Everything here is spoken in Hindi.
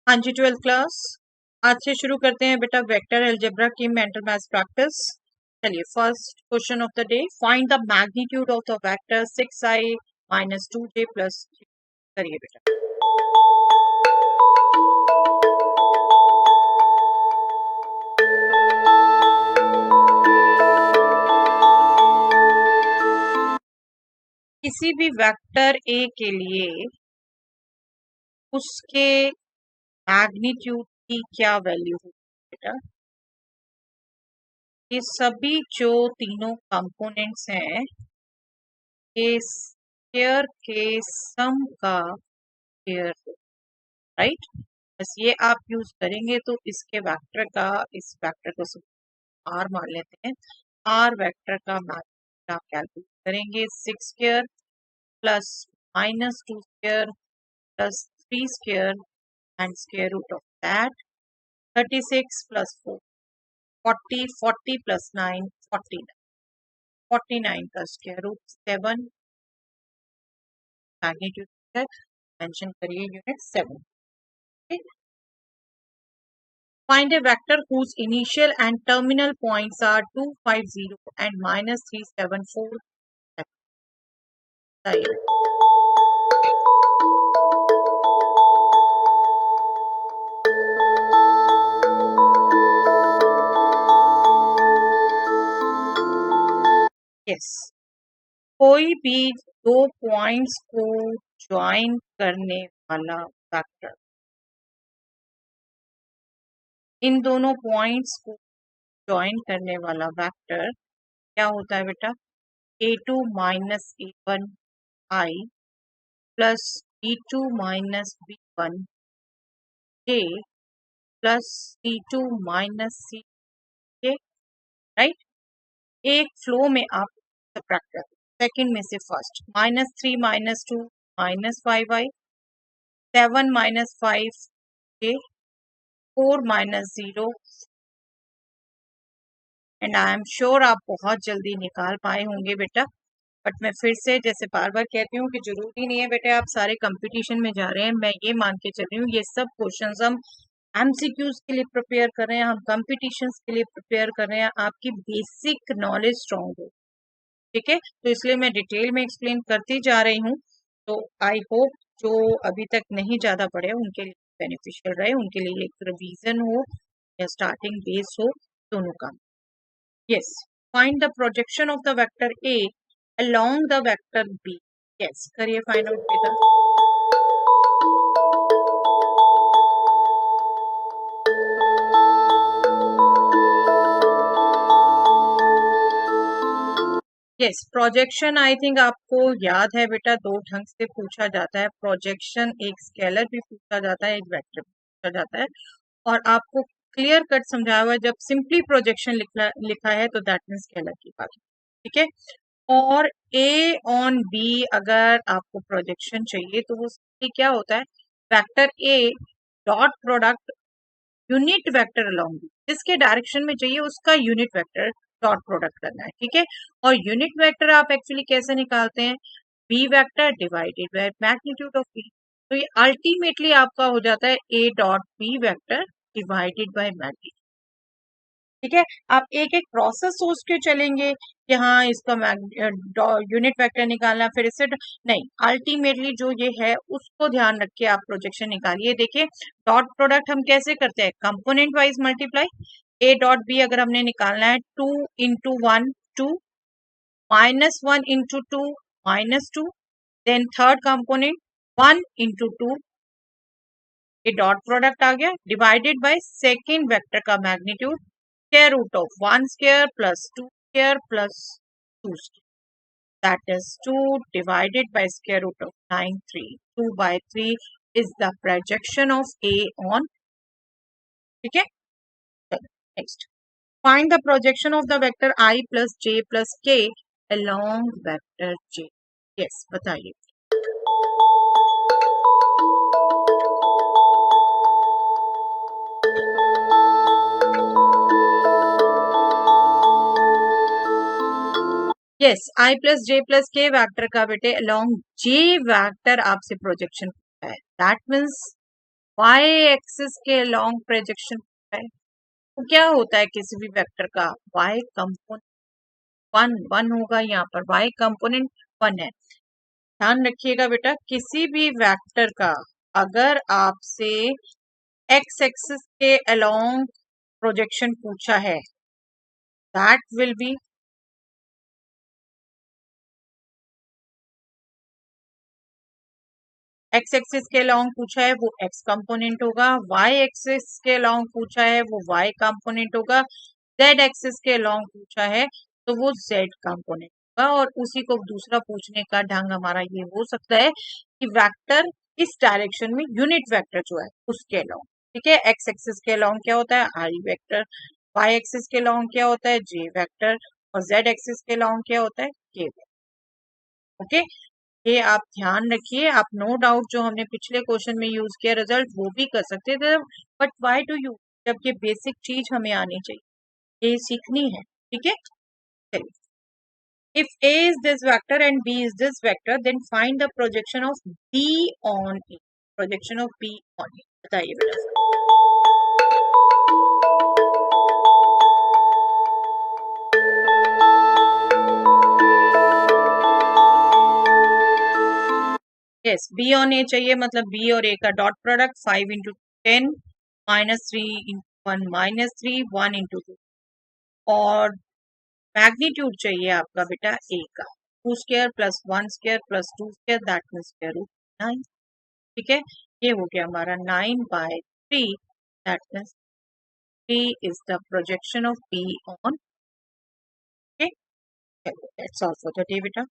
हाँ जी, 12th क्लास। आज से शुरू करते हैं बेटा वेक्टर अलजेब्रा की मेंटल मैथ्स प्रैक्टिस। चलिए, first question of the day, find the magnitude of the vector 6i minus 2j plus. करिए बेटा। किसी भी वेक्टर ए के लिए उसके मैग्नीट्यूड की क्या वैल्यू होगी बेटा? ये सभी जो तीनों कंपोनेंट्स हैं के स्क्वायर के सम का स्क्वायर, राइट। बस ये आप यूज करेंगे तो इसके वेक्टर का, इस वेक्टर को आर मान लेते हैं, आर वेक्टर का मैग्नीट्यूड आप कैलकुलेट करेंगे 6 square plus minus 2 square plus 3 square and square root of that 36 plus 4 40 plus 9 49 का स्क्वायर रूट 7 मैग्नीट्यूड मेंशन करिए unit 7। Find a vector whose initial and terminal points are 250 and minus 374. Yes. कोई भी दो पॉइंट्स को ज्वाइन करने वाला वेक्टर, इन दोनों पॉइंट्स को ज्वाइन करने वाला वेक्टर क्या होता है बेटा? a2 minus a1 i plus b2 minus b1 j plus c2 minus c j, right. एक फ्लो में आप सब्ट्रैक्ट कर, सेकंड में से first, minus 3 minus 2 minus 5i 7 minus 5 j 4 minus 0, and I am sure आप बहुत जल्दी निकाल पाए होंगे बेटा। बट मैं फिर से जैसे बार बार कहती हूँ कि जरूरी नहीं है बेटा आप सारे कंपटीशन में जा रहे हैं। मैं ये मान के चल रही हूँ ये सब क्वेश्चंस हम एमसीक्यूज के लिए प्रिपेयर कर रहे हैं, हम कॉम्पिटिशन्स के लिए प्रिपेयर कर रहे हैं, आपकी बेसिक नॉलेज स्ट्रॉन्ग हो, ठीक है। तो इसलिए मैं डिटेल में एक्सप्लेन करती जा रही हूँ। तो आई होप जो अभी तक नहीं ज़्यादा पढ़े उनके लिए बेनिफिशियल रहे, उनके लिए एक रिवीजन हो या स्टार्टिंग बेस हो, दोनों का। Yes, find the projection of the vector A along the vector b. Yes, करिए फाइंड आउट बेटा। यस, प्रोजेक्शन आई थिंक आपको याद है बेटा, दो ढंग से पूछा जाता है प्रोजेक्शन, एक स्केलर भी पूछा जाता है, एक वेक्टर भी पूछा जाता है। और आपको क्लियर कट समझाया हुआ है, जब सिंपली प्रोजेक्शन लिखा है तो दैट मीन्स स्केलर की बात, ठीक है। और ए ऑन बी अगर आपको प्रोजेक्शन चाहिए तो वो क्या होता है, vector A dot product unit vector along B, जिसके डायरेक्शन में चाहिए उसका यूनिट वेक्टर डॉट प्रोडक्ट करना है, ठीक है। और यूनिट वेक्टर आप एक्चुअली कैसे निकालते हैं, B vector divided by magnitude of B. तो ये अल्टीमेटली आपका हो जाता है A dot B vector divided by magnitude, ठीक है। आप एक एक प्रोसेस सोच के चलेंगे कि हाँ इसका यूनिट वेक्टर निकालना, फिर इससे नहीं, अल्टीमेटली जो ये है उसको ध्यान रख के आप प्रोजेक्शन निकालिए। देखिए डॉट प्रोडक्ट हम कैसे करते हैं, component wise multiply. A dot B अगर हमने निकालना है 2 into 1 2, minus 1 into 2 minus 2, then third component 1 into 2, ये डॉट प्रोडक्ट आ गया, डिवाइडेड बाय सेकेंड वेक्टर का magnitude square root of 1 square plus 2 square plus 2 square. That is 2 divided by square root of 9 3. 2 by 3 is the projection of A on. ठीक है, next. Find the projection of the vector I plus J plus K along vector J. Yes, बताइए। यस, आई प्लस जे प्लस के वैक्टर का बेटे अलोंग जे वैक्टर आपसे प्रोजेक्शन है, दैट मीन्स वाई एक्सिस के लॉन्ग प्रोजेक्शन है, तो क्या होता है किसी भी वेक्टर का वाई कंपोनेंट वन वन होगा, यहाँ पर वाई कंपोनेंट वन है। ध्यान रखिएगा बेटा, किसी भी वेक्टर का अगर आपसे एक्स एक्सिस के अलोंग प्रोजेक्शन पूछा है, that will be x axis के लॉन्ग पूछा है वो एक्स कंपोनेंट होगा, वाई एक्सिस के लॉन्ग पूछा है वो वाई कंपोनेंट होगा, जेड एक्सिस के लॉन्ग पूछा है तो वो जेड कंपोनेंट होगा। और उसी को दूसरा पूछने का ढंग हमारा ये हो सकता है कि वेक्टर इस डायरेक्शन में यूनिट वेक्टर जो है उसके लॉन्ग, ठीक है, एक्स एक्सिस के लॉन्ग क्या होता है आई वेक्टर, वाई एक्सिस के लॉन्ग क्या होता है जे वेक्टर, और जेड एक्सिस के लॉन्ग क्या होता है के वेक्टर। ओके, ये आप ध्यान रखिए। आप नो डाउट जो हमने पिछले क्वेश्चन में यूज किया रिजल्ट वो भी कर सकते थे, बट व्हाई डू यू, जब ये बेसिक चीज हमें आनी चाहिए, ये सीखनी है, ठीक है। चलिए, if A is this vector and B is this vector, then find the projection of B on A. Projection of B on A, बताइए बेटा। यस, B on A चाहिए, मतलब B और A का dot product 5 into 10 -3 into 1 -3 1 into 2, और मैग्नीट्यूड चाहिए आपका बेटा A का 2 square plus 1 square plus 2 square, that means square root 9, ठीक है। ये हो गया हमारा 9/3, that means B is the projection of B on A. Okay, that's all for the day, beta.